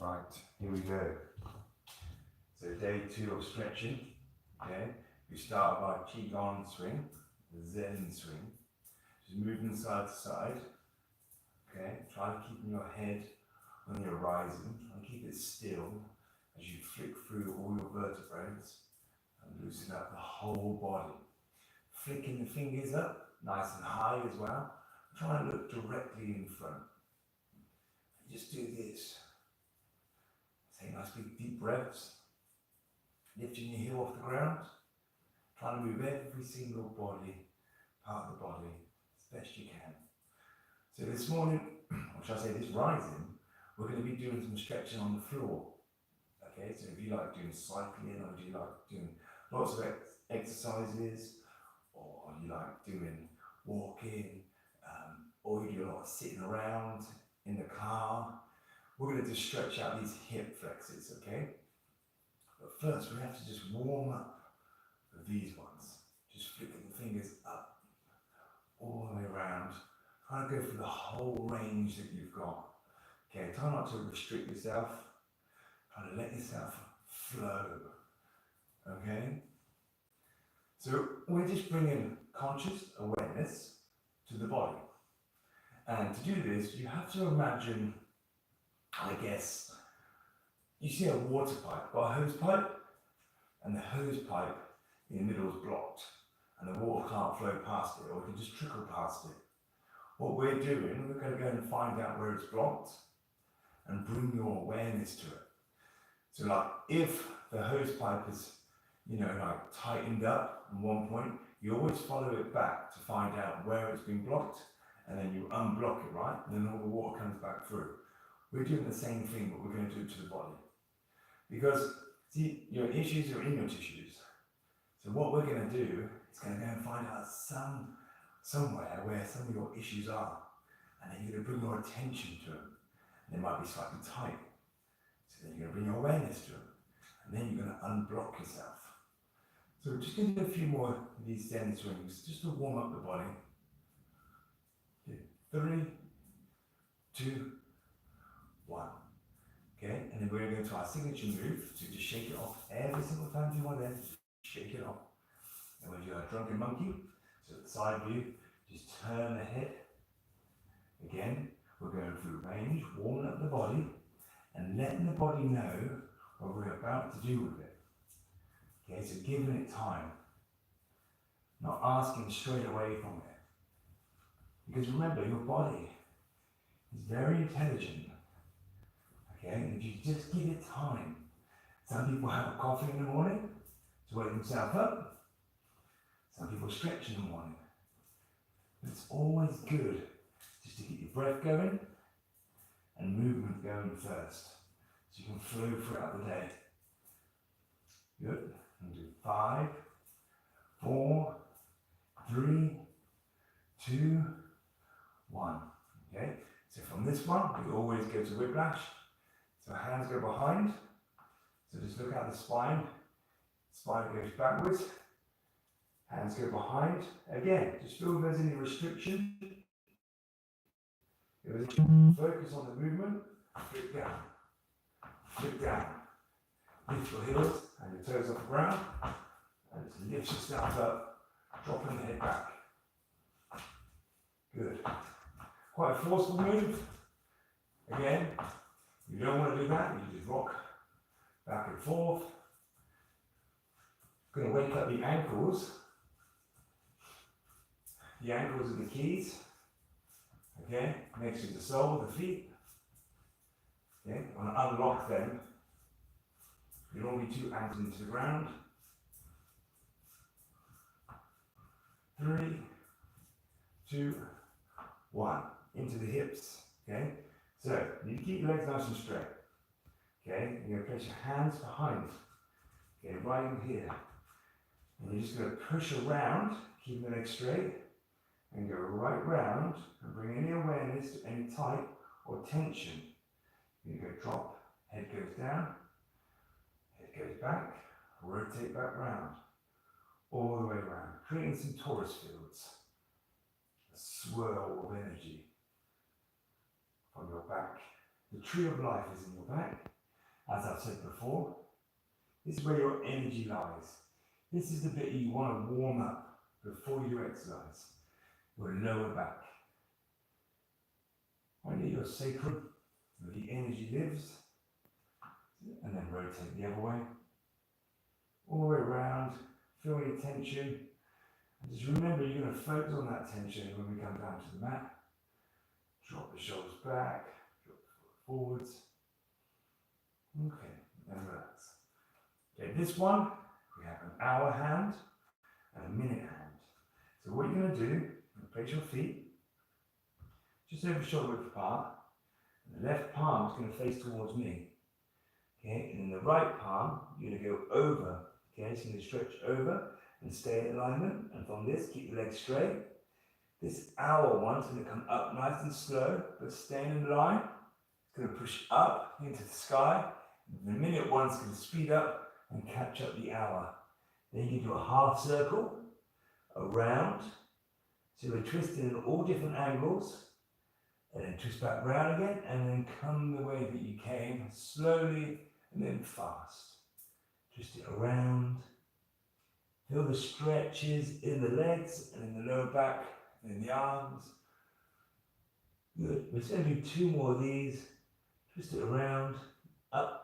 Right, here we go. So day 2 of stretching. Okay, we start by Qigong swing, the Zen swing. Just moving side to side. Okay, try to keep your head on the horizon. Try to keep it still as you flick through all your vertebrae and loosen up the whole body. Flicking the fingers up, nice and high as well. Try and look directly in front. And just do this. Take nice big deep breaths. Lifting your heel off the ground. Trying to move every single part of the body, as best you can. So this morning, or should I say this rising, we're going to be doing some stretching on the floor. Okay, so if you like doing cycling, or do you like doing lots of exercises, or you like doing walking, or you do a lot of sitting around in the car, we're going to just stretch out these hip flexors, okay? But first, we have to just warm up with these ones. Just flicking the fingers up, all the way around. Try to go through the whole range that you've got. Okay, try not to restrict yourself. Try to let yourself flow. Okay? So we're just bringing conscious awareness to the body. And to do this, you have to imagine, I guess, you see a water pipe, got a hose pipe, and the hose pipe in the middle is blocked, and the water can't flow past it, or it can just trickle past it. What we're doing, we're going to go and find out where it's blocked, and bring your awareness to it. So like, if the hose pipe is, like tightened up at one point, you always follow it back to find out where it's been blocked, and then you unblock it, right? And then all the water comes back through. We're doing the same thing, but we're going to do it to the body. Because, see, your issues are in your tissues. So what we're going to do is going to go and find out somewhere where some of your issues are. And then you're going to bring your attention to them. And they might be slightly tight. So then you're going to bring your awareness to them. And then you're going to unblock yourself. So we're just going to do a few more of these Zen swings, just to warm up the body. Okay. 3, 2, 1. Okay, and then we're going to go to our signature move, so just shake it off every single time you want to shake it off. And when you're a drunken monkey, so the side view, just turn the head. Again, we're going through range, warming up the body, and letting the body know what we're about to do with it. Okay, so giving it time. Not asking straight away from it. Because remember, your body is very intelligent. Okay, and if you just give it time. Some people have a coffee in the morning to wake themselves up. Some people stretch in the morning. But it's always good just to get your breath going and movement going first, so you can flow throughout the day. Good. And do 5, 4, 3, 2, 1. Okay. So from this one, we always go to whiplash. So hands go behind. So just look at the spine. Spine goes backwards. Hands go behind. Again, just feel if there's any restriction. Focus on the movement. Flip down. Flip down. Lift your heels and your toes off the ground. And just lift yourself up. Dropping the head back. Good. Quite a forceful move. Again, you don't want to do that. You just rock back and forth. Going to wake up the ankles. The ankles are the keys. Okay, next to the sole of the feet. Okay, I want to unlock them. You don't want to be too anchored into the ground. 3, 2, 1. Into the hips. Okay, so you keep your legs nice and straight. Okay, you're going to place your hands behind. Okay, right in here. And you're just going to push around, keep the legs straight, and go right round and bring any awareness to any tight or tension. You go drop, head goes down, head goes back, rotate back round, all the way around, creating some torus fields, a swirl of energy from your back. The tree of life is in your back. as I've said before, this is where your energy lies. This is the bit you want to warm up before you exercise. Your lower back. Find your sacrum, where the energy lives, and then rotate the other way. All the way around, feel any tension. And just remember, you're going to focus on that tension when we come down to the mat. Drop the shoulders back, drop the foot forwards. Okay, then relax. Okay, this one, we have an hour hand and a minute hand. So what you're going to do, you're going to place your feet just over shoulder width apart. And the left palm is going to face towards me. Okay, and in the right palm, you're going to go over. Okay, so you're going to stretch over and stay in alignment. And from this, keep your legs straight. This hour one's going to come up nice and slow, but staying in line. It's going to push up into the sky. The minute one's going to speed up and catch up the hour. Then you can do a half circle around. So we're twisting in all different angles. And then twist back round again, and then come the way that you came, slowly and then fast. Twist it around. Feel the stretches in the legs and in the lower back and in the arms. Good. We're just going to do 2 more of these. Twist it around, up,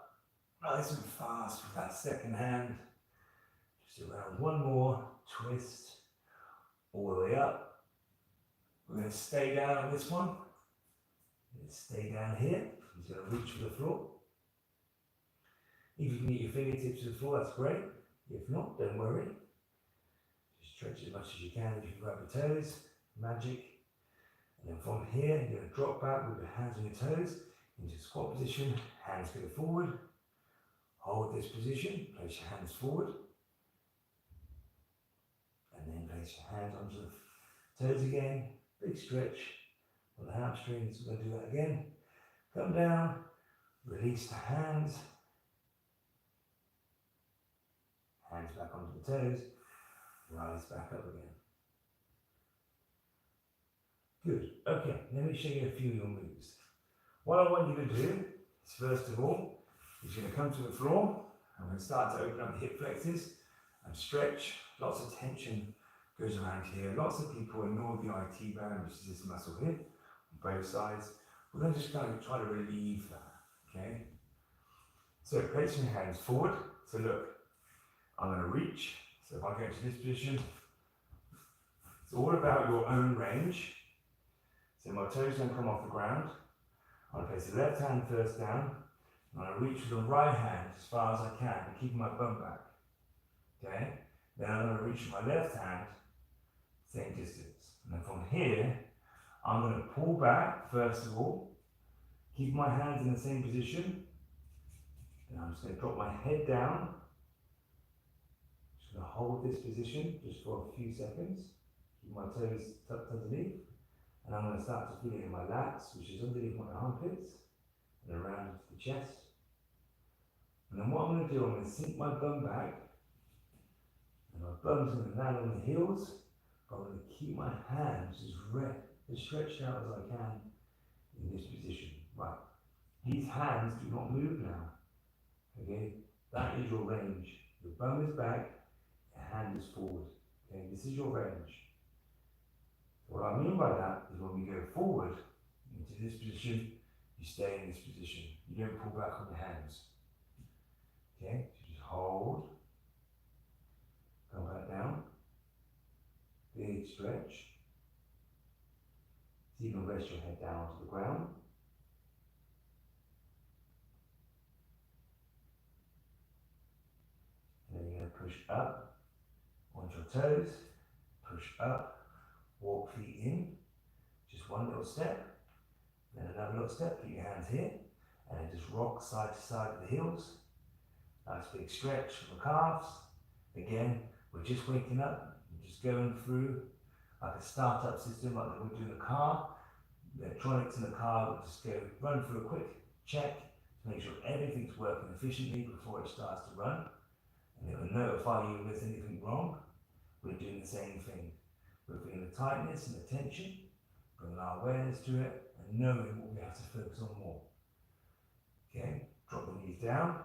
nice and fast with that second hand. Twist it around 1 more, twist, all the way up. We're going to stay down on this one. Stay down here. He's going to reach for the floor. If you can get your fingertips to the floor, that's great. If not, don't worry. Just stretch as much as you can. If you can grab your toes, magic. And then from here, you're going to drop back with your hands on your toes into squat position. Hands go forward. Hold this position. Place your hands forward. And then place your hands onto the toes again. Big stretch. On the hamstrings, we're going to do that again. Come down, release the hands. Hands back onto the toes, rise back up again. Good, okay, let me show you a few of your moves. What I want you to do is, first of all, is you're going to come to the floor. I'm going to start to open up the hip flexors and stretch. Lots of tension goes around here. Lots of people ignore the IT band, which is this muscle here. Both sides. We're going to just kind of try to relieve that, okay? So placing your hands forward. So look, I'm going to reach. So if I go to this position, it's all about your own range. So my toes don't come off the ground. I'm going to place the left hand first down. And I reach with the right hand as far as I can, keeping my bum back. Okay? Then I'm going to reach with my left hand, same distance. And then from here, I'm going to pull back, first of all, keep my hands in the same position, and I'm just going to drop my head down, just going to hold this position just for a few seconds, keep my toes tucked underneath, and I'm going to start to feel it in my lats, which is underneath my armpits, and around the chest. And then what I'm going to do, I'm going to sink my bum back, and my bum's going to land on the heels, but I'm going to keep my hands as stretched out as I can in this position. Right. These hands do not move now. Okay? That is your range. Your bum is back, your hand is forward. Okay? This is your range. What I mean by that is when we go forward into this position, you stay in this position. You don't pull back on the hands. Okay? So just hold. Come back down. Big stretch. So you can rest your head down to the ground. And then you're going to push up onto your toes, push up, walk feet in, just one little step, then another little step, put your hands here, and then just rock side to side with the heels. Nice big stretch for the calves. Again, we're just waking up, we're just going through like a startup system, like we would do in the car. The electronics in the car will just run through a quick check to make sure everything's working efficiently before it starts to run. And it will notify you if there's anything wrong. We're doing the same thing. We're feeling the tightness and the tension, bringing our awareness to it, and knowing what we have to focus on more. Okay? Drop the knees down.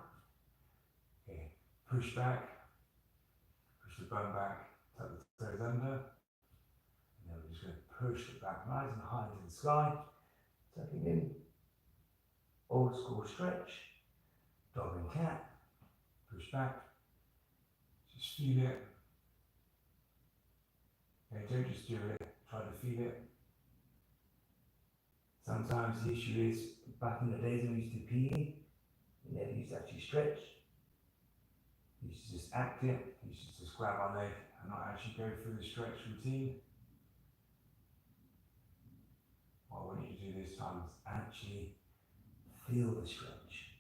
Okay, push back, push the bum back, tuck the toes under. And then we're just going to push it back nice and high into the sky, tucking in. Old school stretch, dog and cat, push back, just feel it. Okay, don't just do it, try to feel it. Sometimes the issue is, back in the days when we used to PE, we never used to actually stretch. We used to just act it, we used to just grab our leg and not actually go through the stretch routine. What I want you to do this time is actually feel the stretch.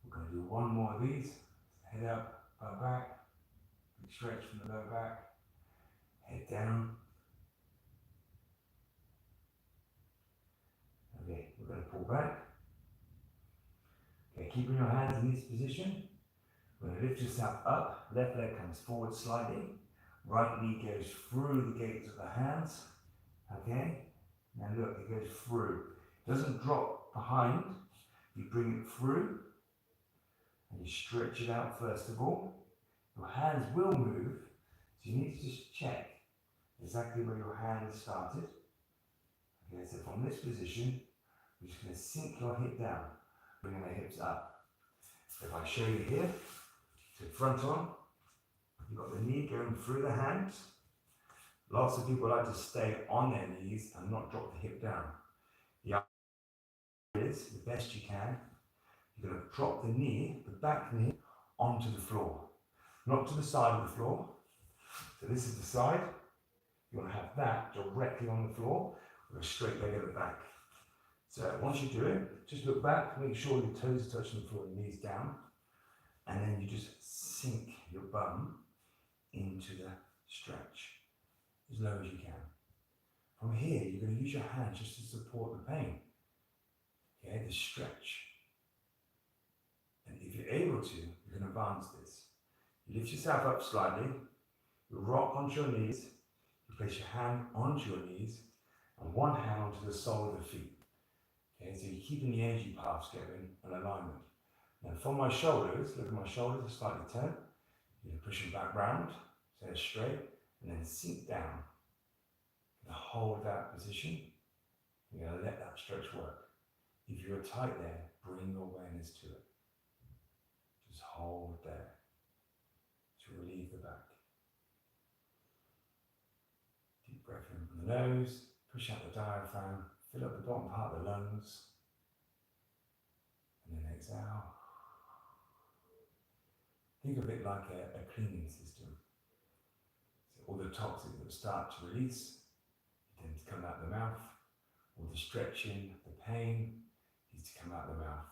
We're going to do one more of these. Head up, bum back, big stretch from the lower back, head down. Okay, we're going to pull back. Okay, keeping your hands in this position. We're going to lift yourself up, left leg comes forward slightly, right knee goes through the gates of the hands. Okay, now look, it goes through. It doesn't drop behind, you bring it through, and you stretch it out first of all. Your hands will move, so you need to just check exactly where your hand started. Okay, so from this position, we're just going to sink your hip down, bringing the hips up. So if I show you here, so front on, you've got the knee going through the hands. Lots of people like to stay on their knees and not drop the hip down. The idea is, the best you can, you're going to drop the knee, the back knee, onto the floor. Not to the side of the floor. So this is the side. You want to have that directly on the floor with a straight leg at the back. So once you do it, just look back, make sure your toes are touching the floor, your knees down, and then you just sink your bum into the stretch as low as you can. From here, you're going to use your hands just to support the pain. Okay, the stretch. And if you're able to, you can advance this. You lift yourself up slightly, you rock onto your knees, you place your hand onto your knees, and one hand onto the sole of the feet. Okay, so you're keeping the energy paths going in alignment. Now from my shoulders, look at my shoulders, are slightly turned. You're pushing back round, so they're straight, and then sink down. You're going to hold that position. You're going to let that stretch work. If you're tight there, bring your awareness to it. Just hold there to relieve the back. Deep breath in from the nose, push out the diaphragm, fill up the bottom part of the lungs, and then exhale. Think of it like a cleaning system. So all the toxins that start to release tend to come out the mouth. All the stretching, the pain needs to come out the mouth.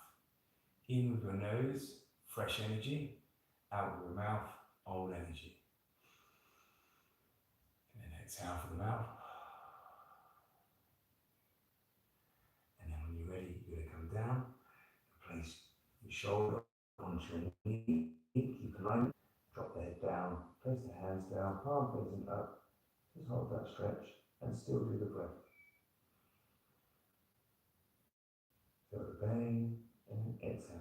In with your nose, fresh energy. Out with your mouth, old energy. And then exhale from the mouth. And then when you're ready, you're going to come down. Place your shoulder onto your knee. Keep alignment. Drop the head down. Place the hands down. Palm facing up. Just hold that stretch and still do the breath. Feel the pain and exhale.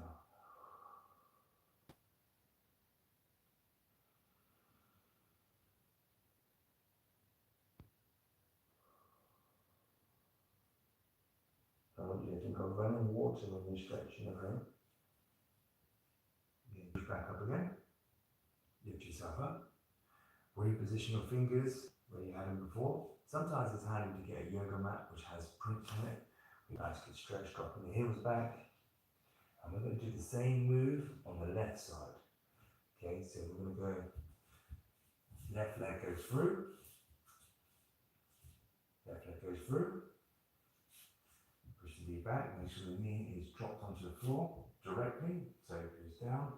I want you to think of running water when you're stretching, okay? Push back up again. Lift yourself up. Reposition your fingers where you had them before. Sometimes it's handy to get a yoga mat which has prints on it. We like to get stretched, dropping the heels back. And we're going to do the same move on the left side. Okay, so we're going to go, left leg goes through. Left leg goes through. Push the knee back, make sure the knee is dropped onto the floor directly. So it goes down,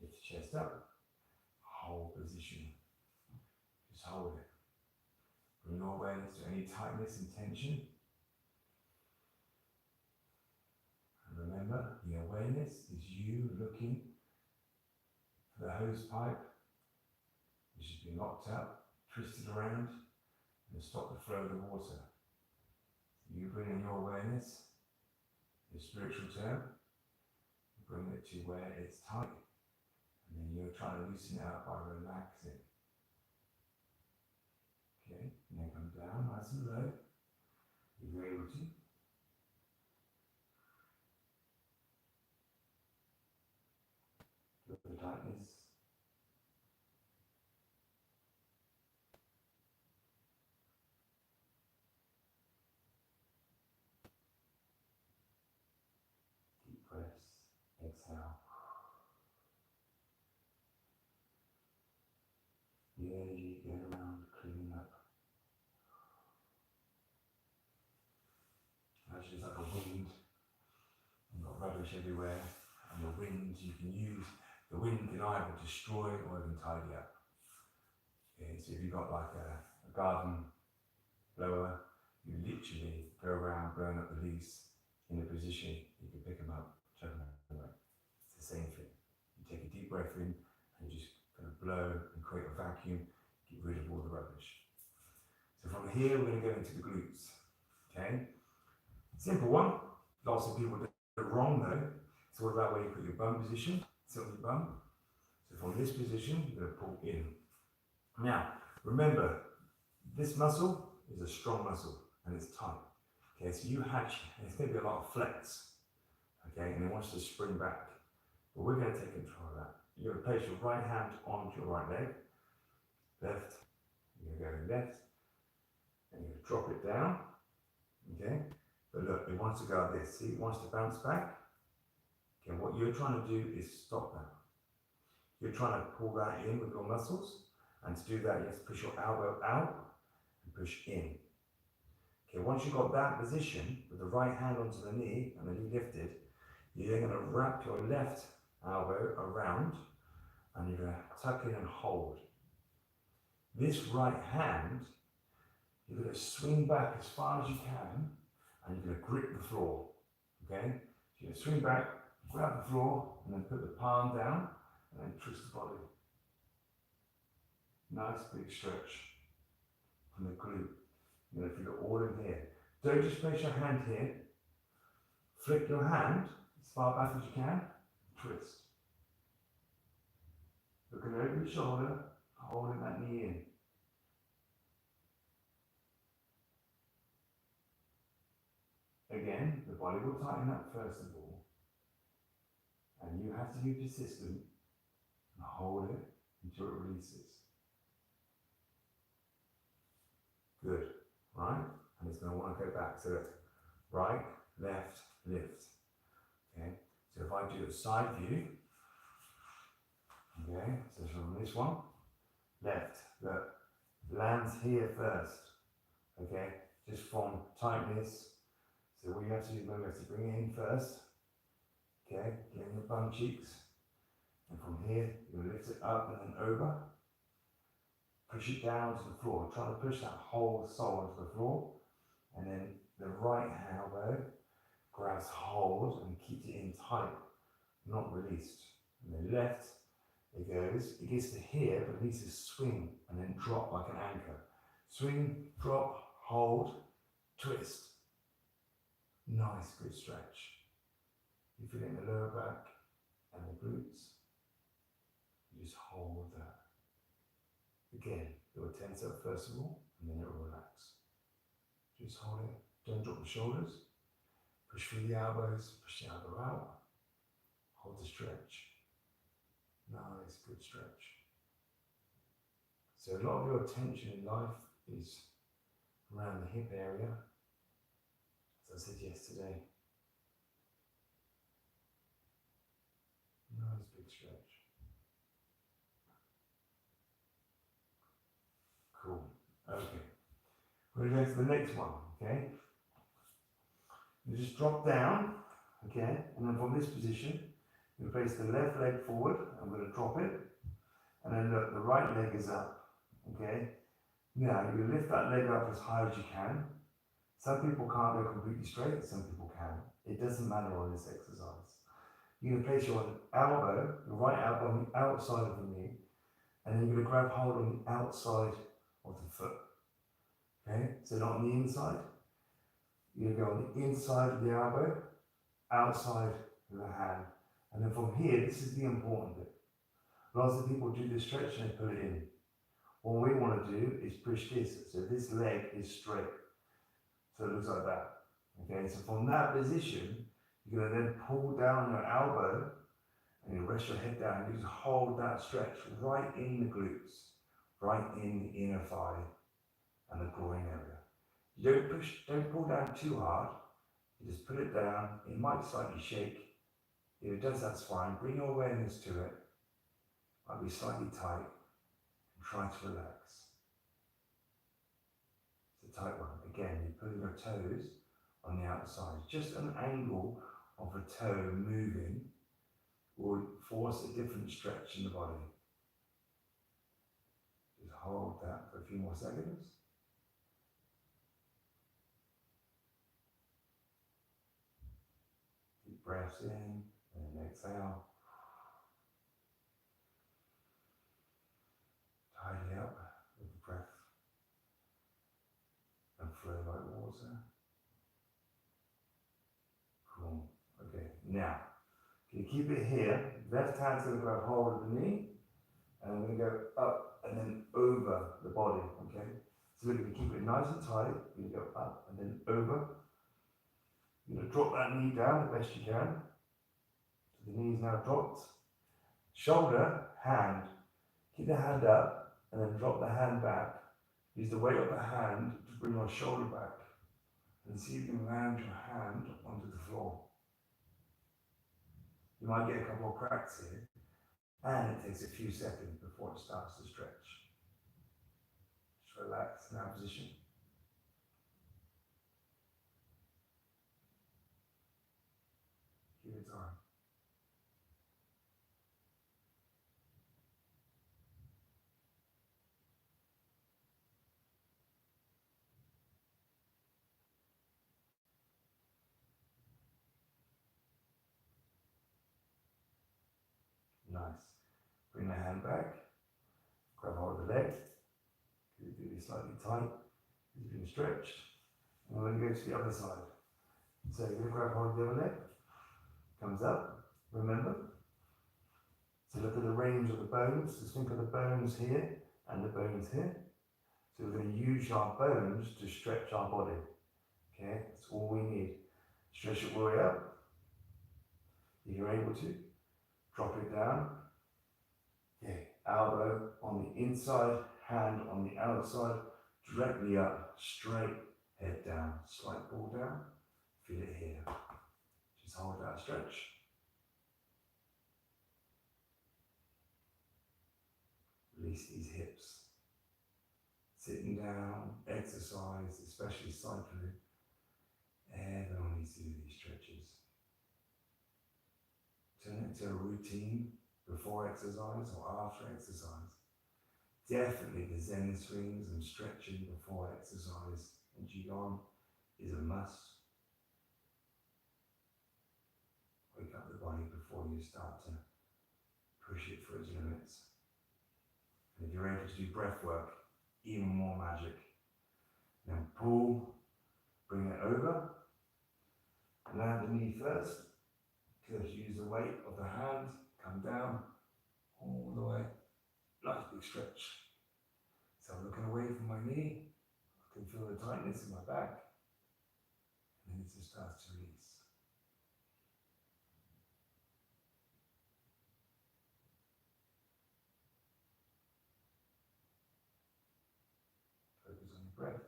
lift the chest up, hold position. Just hold it. Bring your awareness to any tightness and tension. And remember, the awareness is you looking for the hose pipe, which has been locked up, twisted around, and stop the flow of the water. You bring in your awareness, your spiritual term, bring it to where it's tight. And then you're trying to loosen it up by relaxing. Okay, and then come down nice and low, if you're able to. Feel the tightness. Deep breaths, exhale. The energy going around, cleaning up. Actually, it's like a wind. You've got rubbish everywhere, and the wind, you can use, the wind can either destroy or it can tidy up. Okay, so if you've got like a garden blower, you literally go around, burn up the leaves in a position, you can pick them up, chuck them away. It's the same thing. You take a deep breath in, and you just kind of blow and create a vacuum, get rid of all the rubbish. So from here, we're going to go into the glutes. Okay? Simple one. Lots of people do it wrong though. It's all about where you put your bum position. Sit on your bum. So from this position, you're going to pull in. Now, remember, this muscle is a strong muscle and it's tight. Okay, so you actually, there's going to be a lot of flex. Okay, and it wants to spring back. But we're going to take control of that. You're going to place your right hand onto your right leg. Left. You're going to go left. And you're going to drop it down. Okay, but look, it wants to go like this. See, it wants to bounce back. Okay, what you're trying to do is stop that. You're trying to pull that in with your muscles. And to do that, you have to push your elbow out and push in. Okay, once you've got that position, with the right hand onto the knee and the knee lifted, you're then going to wrap your left elbow around and you're going to tuck in and hold. This right hand, you're going to swing back as far as you can and you're going to grip the floor. Okay? So you're going to swing back, grab the floor, and then put the palm down and then twist the body. Nice big stretch from the glute. You're going to feel it all in here. Don't just place your hand here. Flip your hand as far back as you can. Twist. Looking over your shoulder, holding that knee in. Again, the body will tighten up first of all. And you have to be persistent and hold it until it releases. Good, right? And it's going to want to go back. So it's right, left, lift. Okay, so if I do a side view, okay, so from this one, left, look, lands here first. Okay, just from tightness. So what you have to do, remember, is to bring it in first. Okay, get in the bum cheeks. And from here, you lift it up and then over. Push it down to the floor. Try to push that whole sole onto the floor. And then the right elbow grabs hold and keeps it in tight, not released. And then left, it goes, it gets to here, but it needs to swing and then drop like an anchor. Swing, drop, hold, twist. Nice, good stretch. You feel it in the lower back and the glutes. You just hold that. Again, it will tense up first of all, and then it will relax. Just hold it. Don't drop the shoulders. Push through the elbows. Push the elbow out. Hold the stretch. Nice, good stretch. So a lot of your attention in life is around the hip area. As I said yesterday. Nice big stretch. Cool. Okay. We're going to go to the next one, okay? You just drop down, okay? And then from this position, you place the left leg forward. I'm going to drop it. And then look, the right leg is up, okay? Now, you lift that leg up as high as you can. Some people can't go completely straight, some people can. It doesn't matter on this exercise. You're going to place your elbow, your right elbow on the outside of the knee, and then you're going to grab hold on the outside of the foot. Okay, so not on the inside. You're going to go on the inside of the elbow, outside of the hand. And then from here, this is the important bit. Lots of people do the stretch and they pull it in. What we want to do is push this, so this leg is straight. So it looks like that. Okay, so from that position, you're going to then pull down your elbow and you rest your head down and you just hold that stretch right in the glutes, right in the inner thigh and the groin area. You don't push, don't pull down too hard. You just put it down. It might slightly shake. If it does, that's fine. Bring your awareness to it. Might be slightly tight. And try to relax. It's a tight one. Again, you're putting your toes on the outside. Just an angle of a toe moving will force a different stretch in the body. Just hold that for a few more seconds. Deep breaths in and then exhale. Tidy up with the breath and flow like water. Cool. Okay, now, you keep it here. Left hand's going to grab hold of the knee, and I'm going to go up and then over the body, okay? So look, if you keep it nice and tight, you go up and then over. You're going to drop that knee down the best you can. So the knee is now dropped. Shoulder, hand. Keep the hand up and then drop the hand back. Use the weight of the hand to bring your shoulder back. And see if you can land your hand onto the floor. You might get a couple of cracks here, and it takes a few seconds before it starts to stretch. Just relax in that position. Give it time. Nice. Bring the hand back. Grab hold of the leg. Keep it slightly tight. It's been stretched. And we're going to go to the other side. So you're going to grab hold of the other leg. Comes up. Remember. So look at the range of the bones. Just think of the bones here and the bones here. So we're going to use our bones to stretch our body. Okay, that's all we need. Stretch it all the way up. If you're able to. Drop it down. Okay, elbow on the inside, hand on the outside, directly up, straight, head down, slight pull down. Feel it here. Just hold that stretch. Release these hips. Sitting down, exercise, especially cycling. Everyone needs to do these stretches. Turn it to a routine before exercise or after exercise. Definitely the Zen swings and stretching before exercise and Qigong is a must. Wake up the body before you start to push it for its limits. And if you're able to do breath work, even more magic. Then pull, bring it over, land the knee first. Good, use the weight of the hand, come down, all the way, nice big stretch. So I'm looking away from my knee, I can feel the tightness in my back, and then it just starts to release. Focus on your breath.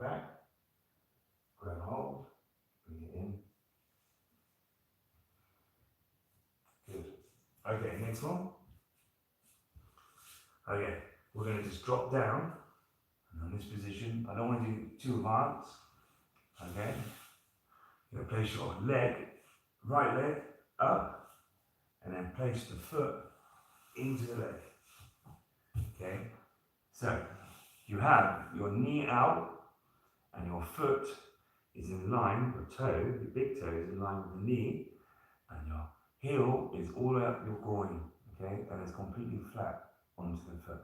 Back, grab hold, bring it in. Good. Okay, next one. Okay, we're going to just drop down, and on this position, I don't want to do too advanced. Okay, you're going to place your leg, right leg, up, and then place the foot into the leg. Okay, so you have your knee out, and your foot is in line, your toe, your big toe is in line with the knee, and your heel is all up your groin, okay, and it's completely flat. onto the foot.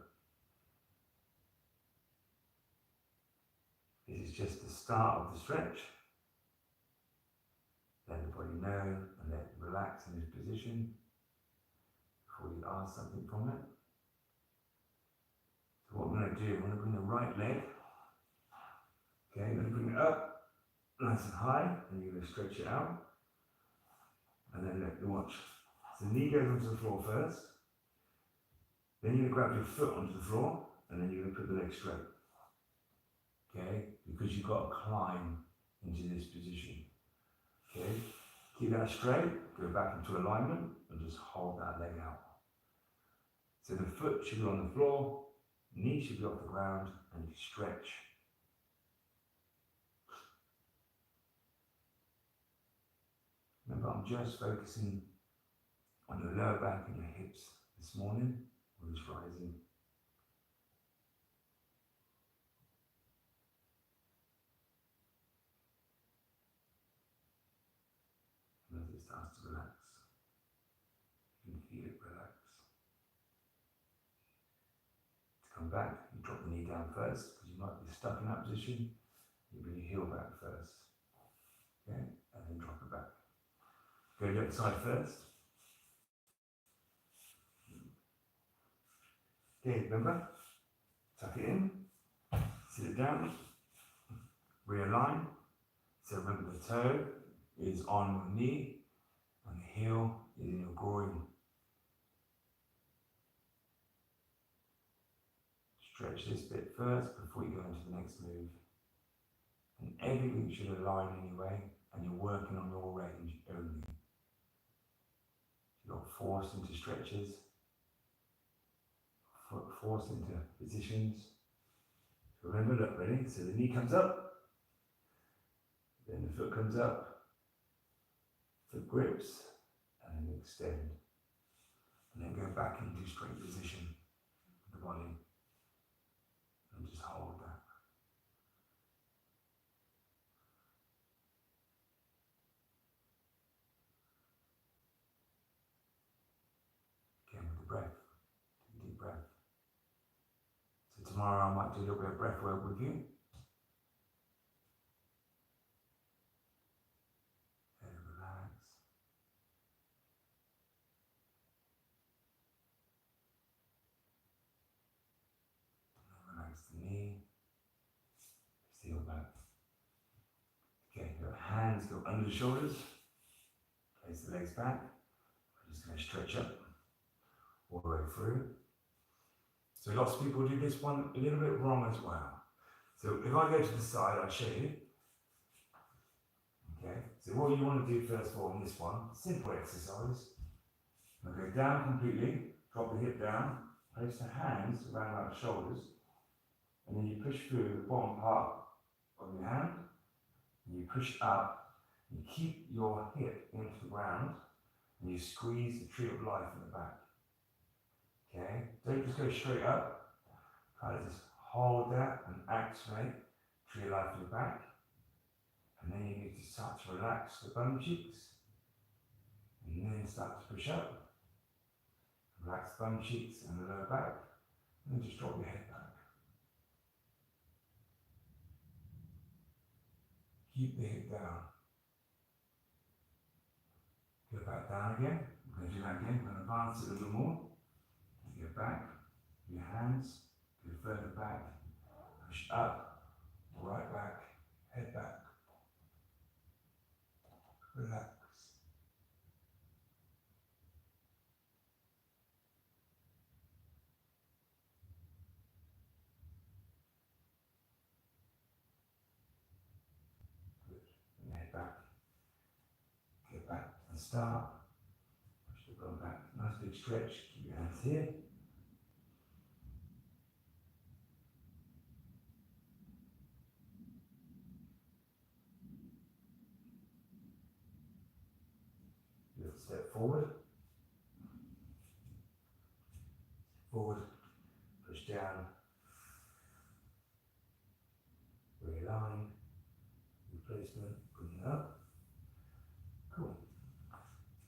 This is just the start of the stretch. Let the body know and let it relax in this position before you ask something from it. So what I'm going to do, I'm going to bring the right leg. Okay, I'm going to bring it up nice and high, and you're going to stretch it out. And then let you watch. So the knee goes onto the floor first. Then you're going to grab your foot onto the floor, and then you're going to put the leg straight. Okay, because you've got to climb into this position. Okay, keep that straight, go back into alignment, and just hold that leg out. So the foot should be on the floor, knee should be off the ground, and you stretch. Remember, I'm just focusing on your lower back and your hips this morning, or this rising. And as it starts to relax, you can feel it relax. To come back, you drop the knee down first, because you might be stuck in that position. You bring your heel back first, okay, and then drop it back. Go to the other side first. Okay, remember, tuck it in, sit it down, realign. So remember the toe is on your knee and the heel is in your groin. Stretch this bit first before you go into the next move. And everything should align anyway, and you're working on your range only. You're not forced into stretches, forced into positions. So remember, look, ready? So the knee comes up, then the foot comes up, foot grips, and then extend. And then go back into straight position with the body. And just hold that. Again with the breath. Take a deep breath. So tomorrow I might do a little bit of breath work with you. Let it relax. And then relax the knee. Seal back. Okay, your hands go under the shoulders. Place the legs back. We're just going to stretch up all the way through. So lots of people do this one a little bit wrong as well. So if I go to the side, I'll show you. Okay, so what you want to do first of all in this one, simple exercise. I'll go down completely, drop the hip down, place the hands around our shoulders, and then you push through the bottom part of your hand, and you push up, you keep your hip into the ground, and you squeeze the tree of life in the back. Okay, don't just go straight up, kind of just hold that and activate tree of life in the back. And then you need to start to relax the bum cheeks, and then start to push up. Relax the bum cheeks and the lower back, and then just drop your head back. Keep the hip down. Go back down again. We're going to do that again. We're going to advance it a little more. Go back, your hands, go further back, push up, right back, head back. Relax. Good. And head back. Get back and start. Push the bum back. Nice big stretch. Keep your hands here. Little step forward. Forward. Push down. Realign. Replacement. Bring it up. Cool.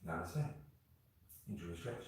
Now that's it. Enjoy the stretch.